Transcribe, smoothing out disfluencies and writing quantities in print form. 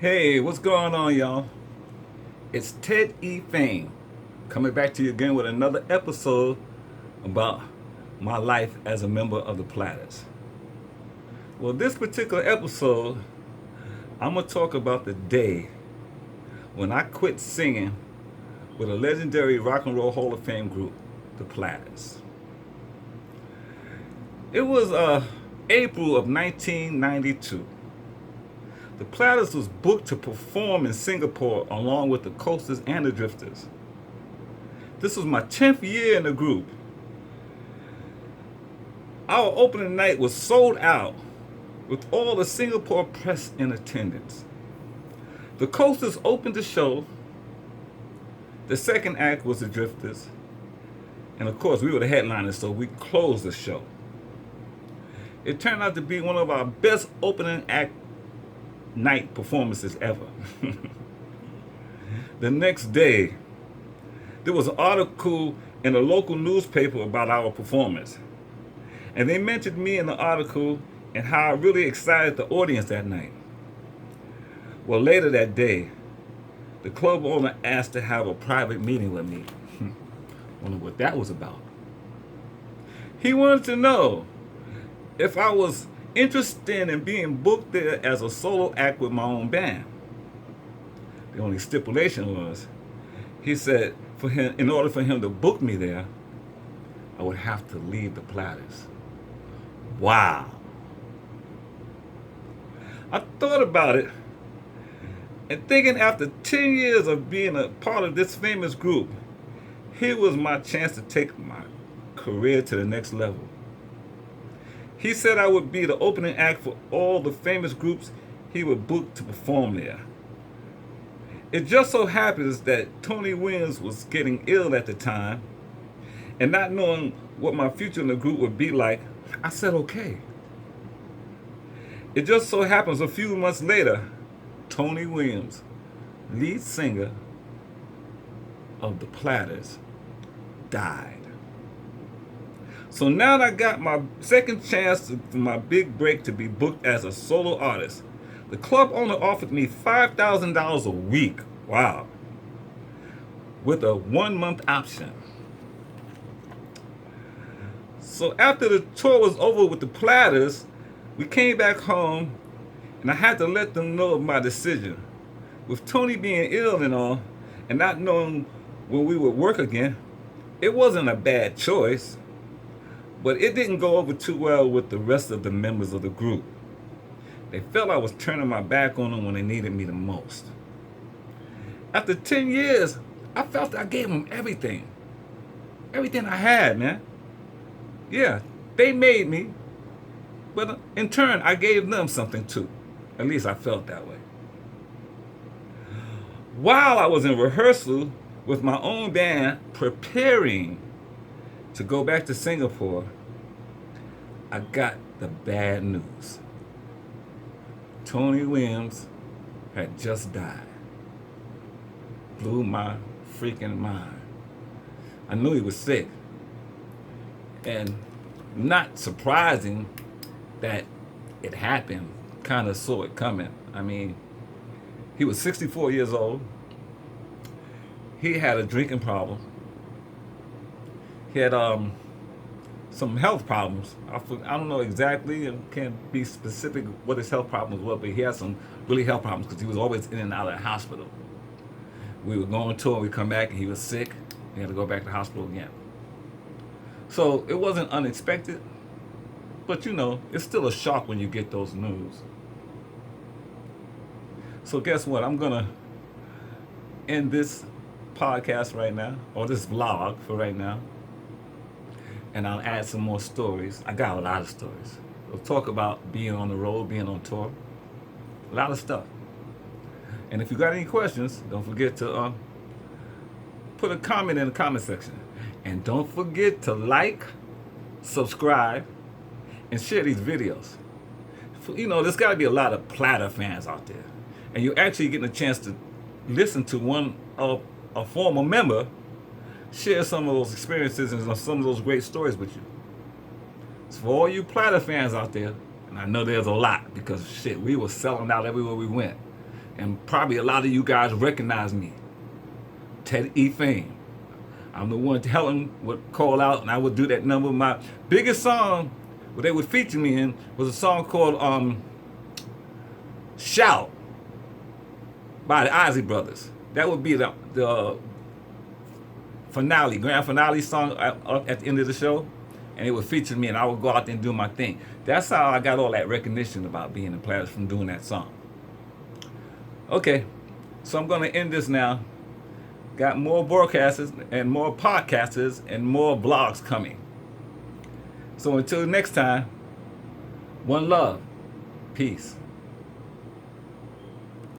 Hey, what's going on, y'all? It's Ted E. Fame coming back to you again with another episode about my life as a member of the Platters. Well, this particular episode, I'm going to talk about the day when I quit singing with a legendary rock and roll Hall of Fame group, the Platters. It was April of 1992. The Platters was booked to perform in Singapore along with the Coasters and the Drifters. This was my 10th year in the group. Our opening night was sold out with all the Singapore press in attendance. The Coasters opened the show. The second act was the Drifters. And of course, we were the headliners, so we closed the show. It turned out to be one of our best opening act night performances ever. The next day, there was an article in a local newspaper about our performance. And they mentioned me in the article and how I really excited the audience that night. Well, later that day, the club owner asked to have a private meeting with me. Wonder what that was about. He wanted to know if I was interested in being booked there as a solo act with my own band. The only stipulation was, he said, in order for him to book me there, I would have to leave the Platters. Wow. I thought about it, and thinking after 10 years of being a part of this famous group, here was my chance to take my career to the next level. He said I would be the opening act for all the famous groups he would book to perform there. It just so happens that Tony Williams was getting ill at the time, and not knowing what my future in the group would be like, I said okay. It just so happens a few months later, Tony Williams, lead singer of the Platters, died. So now that I got my second chance for my big break to be booked as a solo artist, the club owner offered me $5,000 a week. Wow. With a 1-month option. So after the tour was over with the Platters, we came back home and I had to let them know of my decision. With Tony being ill and all, and not knowing when we would work again, it wasn't a bad choice. But it didn't go over too well with the rest of the members of the group. They felt I was turning my back on them when they needed me the most. After 10 years, I felt I gave them everything. Everything I had, man. Yeah, they made me, but in turn, I gave them something too. At least I felt that way. While I was in rehearsal with my own band preparing to go back to Singapore, I got the bad news. Tony Williams had just died. Blew my freaking mind. I knew he was sick. And not surprising that it happened, kind of saw it coming. I mean, he was 64 years old. He had a drinking problem. He had some health problems. I don't know exactly, and can't be specific what his health problems were, but he had some really health problems because he was always in and out of the hospital. We would go on tour, we'd come back, and he was sick. He had to go back to the hospital again. So it wasn't unexpected, but you know, it's still a shock when you get those news. So guess what? I'm gonna end this podcast right now, or this vlog for right now, and I'll add some more stories. I got a lot of stories. We'll talk about being on the road, being on tour, a lot of stuff. And if you got any questions, don't forget to put a comment in the comment section. And don't forget to like, subscribe, and share these videos. You know, there's got to be a lot of Platter fans out there. And you're actually getting a chance to listen to one of a former member share some of those experiences and some of those great stories with you. So for all you Platter fans out there, and I know there's a lot because shit, we were selling out everywhere we went. And probably a lot of you guys recognize me. Ted E. Fame. I'm the one telling them would call out, and I would do that number. My biggest song, what they would feature me in, was a song called Shout by the Ozzy Brothers. That would be the finale, grand finale song at the end of the show. And it would feature me, and I would go out there and do my thing. That's how I got all that recognition about being in Platters, from doing that song. Okay, so I'm going to end this now. Got more broadcasters and more podcasters and more vlogs coming. So until next time, one love. Peace.